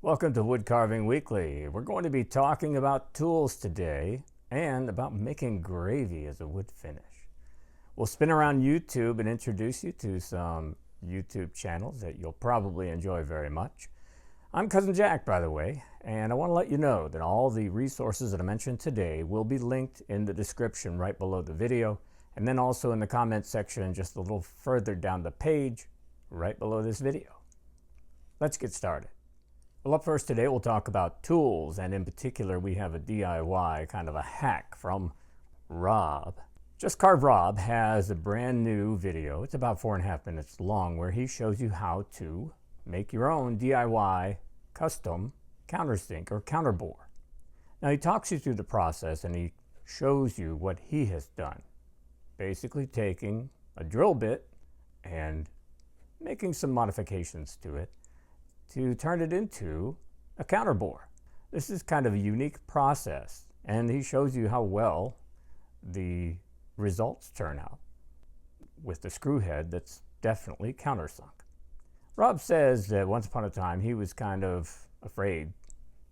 Welcome to Wood Carving Weekly. We're going to be talking about tools today and about making gravy as a wood finish. We'll spin around YouTube and introduce you to some YouTube channels that you'll probably enjoy very much. I'm Cousin Jack, by the way, and I want to let you know that all the resources that I mentioned today will be linked in the description right below the video, and then also in the comment section just a little further down the page right below this video. Let's get started. Well, up first today we'll talk about tools, and in particular we have a DIY, kind of a hack from Rob. Just Carve Rob has a brand new video, it's about 4.5 minutes long, where he shows you how to make your own DIY custom countersink or counterbore. Now he talks you through the process and he shows you what he has done. Basically taking a drill bit and making some modifications to it to turn it into a counterbore. This is kind of a unique process, and he shows you how well the results turn out with the screw head that's definitely countersunk. Rob says that once upon a time he was kind of afraid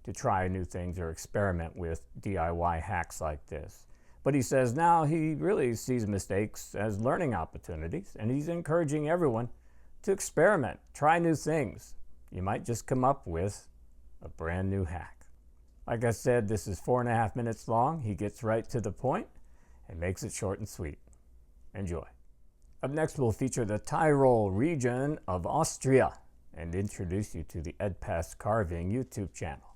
to try new things or experiment with DIY hacks like this. But he says now he really sees mistakes as learning opportunities, and he's encouraging everyone to experiment, try new things. You might just come up with a brand new hack. Like I said, this is 4.5 minutes long. He gets right to the point and makes it short and sweet. Enjoy. Up next, we'll feature the Tyrol region of Austria and introduce you to the Edpass Carving YouTube channel.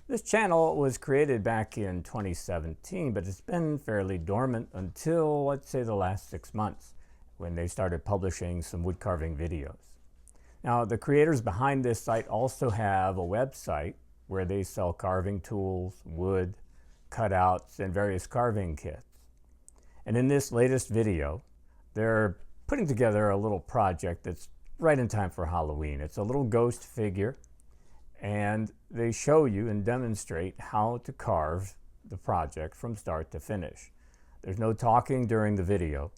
This channel was created back in 2017, but it's been fairly dormant until, let's say, the last 6 months when they started publishing some wood carving videos. Now, the creators behind this site also have a website where they sell carving tools, wood, cutouts, and various carving kits. And in this latest video, they're putting together a little project that's right in time for Halloween. It's a little ghost figure, and they show you and demonstrate how to carve the project from start to finish. There's no talking during the video,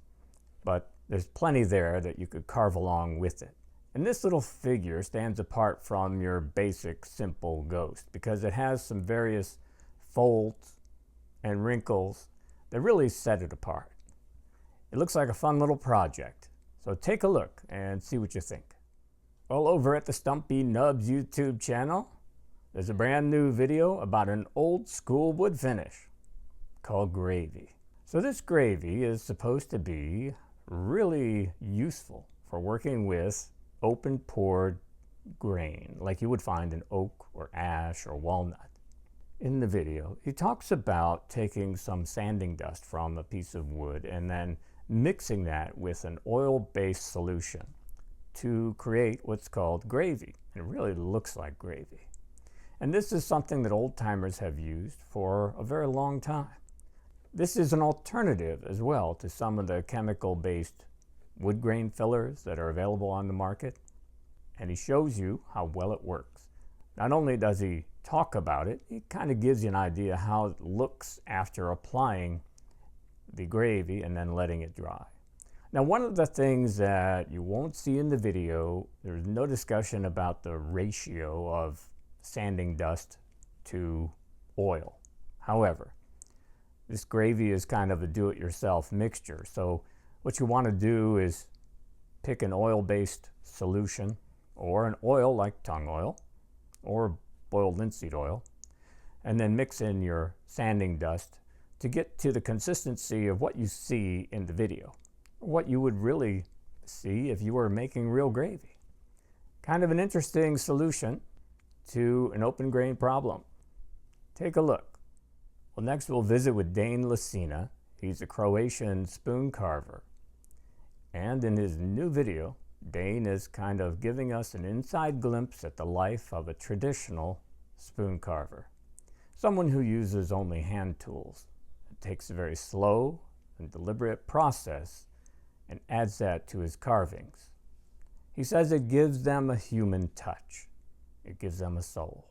but there's plenty there that you could carve along with it. And this little figure stands apart from your basic simple ghost because it has some various folds and wrinkles that really set it apart. It looks like a fun little project, so take a look and see what you think. Well, over at the Stumpy Nubs YouTube channel, there's a brand new video about an old school wood finish called gravy. So this gravy is supposed to be really useful for working with open pored grain like you would find in oak or ash or walnut. In the video, he talks about taking some sanding dust from a piece of wood and then mixing that with an oil-based solution to create what's called gravy. It really looks like gravy. And this is something that old-timers have used for a very long time. This is an alternative as well to some of the chemical-based wood grain fillers that are available on the market, and he shows you how well it works. Not only does he talk about it, he kind of gives you an idea how it looks after applying the gravy and then letting it dry. Now, one of the things that you won't see in the video, there's no discussion about the ratio of sanding dust to oil. However, this gravy is kind of a do-it-yourself mixture, so what you want to do is pick an oil-based solution or an oil like tung oil or boiled linseed oil, and then mix in your sanding dust to get to the consistency of what you see in the video, what you would really see if you were making real gravy. Kind of an interesting solution to an open grain problem. Take a look. Well, next we'll visit with Dane Lasina. He's a Croatian spoon carver. And in his new video, Dane is kind of giving us an inside glimpse at the life of a traditional spoon carver. Someone who uses only hand tools. It takes a very slow and deliberate process and adds that to his carvings. He says it gives them a human touch. It gives them a soul.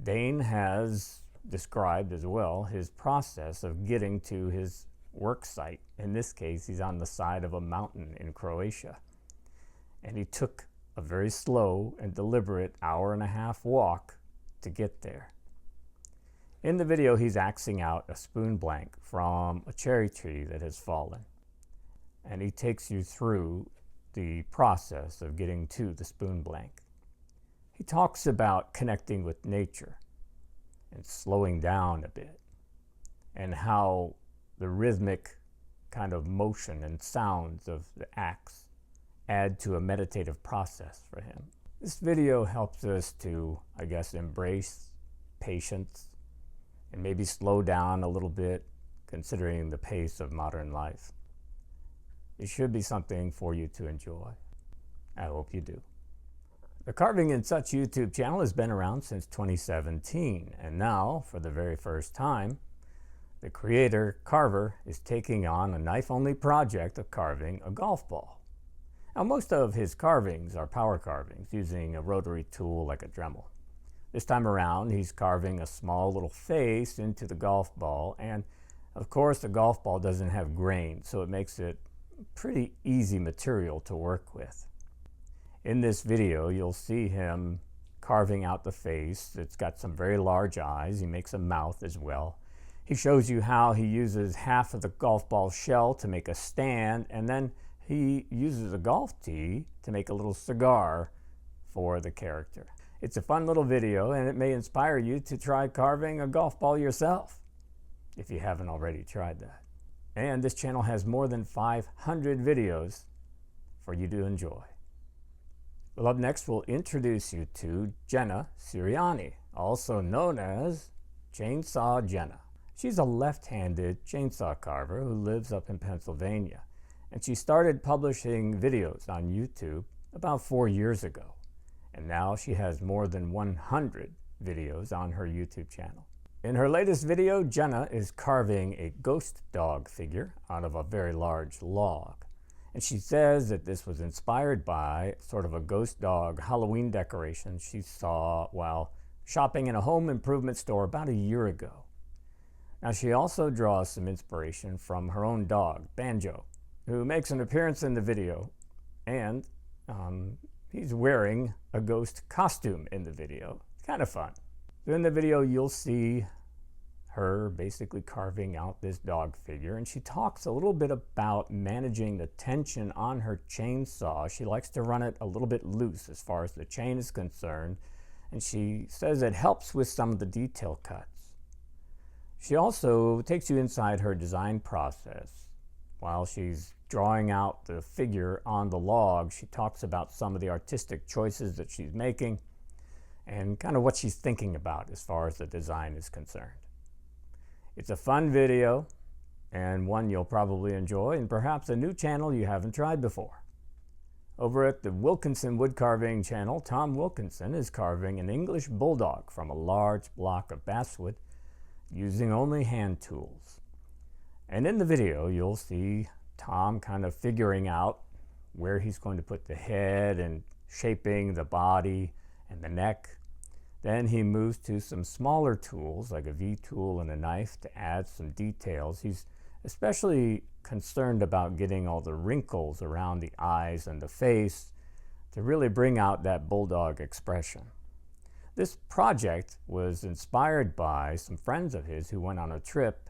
Dane has described as well his process of getting to his work site. In this case, he's on the side of a mountain in Croatia. And he took a very slow and deliberate hour-and-a-half walk to get there. In the video, he's axing out a spoon blank from a cherry tree that has fallen. And he takes you through the process of getting to the spoon blank. He talks about connecting with nature and slowing down a bit, and how the rhythmic kind of motion and sounds of the axe add to a meditative process for him. This video helps us to, I guess, embrace patience and maybe slow down a little bit considering the pace of modern life. It should be something for you to enjoy. I hope you do. The Carving and Such YouTube channel has been around since 2017, and now, for the very first time, the creator, Carver, is taking on a knife-only project of carving a golf ball. Now, most of his carvings are power carvings using a rotary tool like a Dremel. This time around, he's carving a small little face into the golf ball, and of course the golf ball doesn't have grain, so it makes it pretty easy material to work with. In this video, you'll see him carving out the face. It's got some very large eyes. He makes a mouth as well. He shows you how he uses half of the golf ball shell to make a stand, and then he uses a golf tee to make a little cigar for the character. It's a fun little video, and it may inspire you to try carving a golf ball yourself, if you haven't already tried that. And this channel has more than 500 videos for you to enjoy. Well, up next, we'll introduce you to Jenna Siriani, also known as Chainsaw Jenna. She's a left-handed chainsaw carver who lives up in Pennsylvania, and she started publishing videos on YouTube about 4 years ago, and now she has more than 100 videos on her YouTube channel. In her latest video, Jenna is carving a ghost dog figure out of a very large log. And she says that this was inspired by sort of a ghost dog Halloween decoration she saw while shopping in a home improvement store about a year ago. Now, she also draws some inspiration from her own dog, Banjo, who makes an appearance in the video, and he's wearing a ghost costume in the video. It's kind of fun. So in the video, you'll see her basically carving out this dog figure, and she talks a little bit about managing the tension on her chainsaw. She likes to run it a little bit loose as far as the chain is concerned, and she says it helps with some of the detail cuts. She also takes you inside her design process. While she's drawing out the figure on the log, she talks about some of the artistic choices that she's making and kind of what she's thinking about as far as the design is concerned. It's a fun video, and one you'll probably enjoy, and perhaps a new channel you haven't tried before. Over at the Wilkinson Woodcarving channel, Tom Wilkinson is carving an English bulldog from a large block of basswood using only hand tools. And in the video, you'll see Tom kind of figuring out where he's going to put the head and shaping the body and the neck. Then he moves to some smaller tools like a V-tool and a knife to add some details. He's especially concerned about getting all the wrinkles around the eyes and the face to really bring out that bulldog expression. This project was inspired by some friends of his who went on a trip,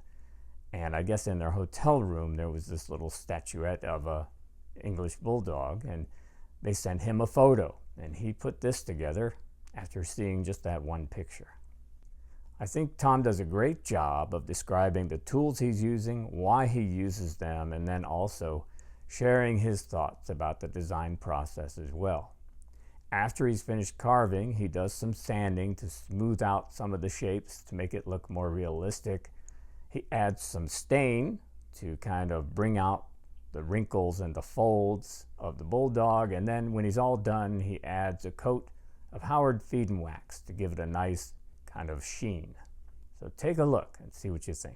and I guess in their hotel room there was this little statuette of a English bulldog, and they sent him a photo, and he put this together after seeing just that one picture. I think Tom does a great job of describing the tools he's using, why he uses them, and then also sharing his thoughts about the design process as well. After he's finished carving, he does some sanding to smooth out some of the shapes to make it look more realistic. He adds some stain to kind of bring out the wrinkles and the folds of the bulldog, and then when he's all done, he adds a coat of Howard feed and wax to give it a nice kind of sheen. So take a look and see what you think.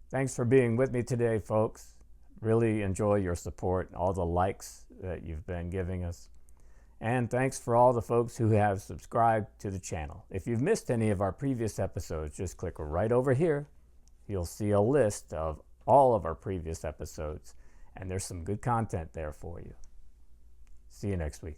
Thanks for being with me today, folks. Really enjoy your support, all the likes that you've been giving us. And thanks for all the folks who have subscribed to the channel. If you've missed any of our previous episodes, just click right over here. You'll see a list of all of our previous episodes, and there's some good content there for you. See you next week.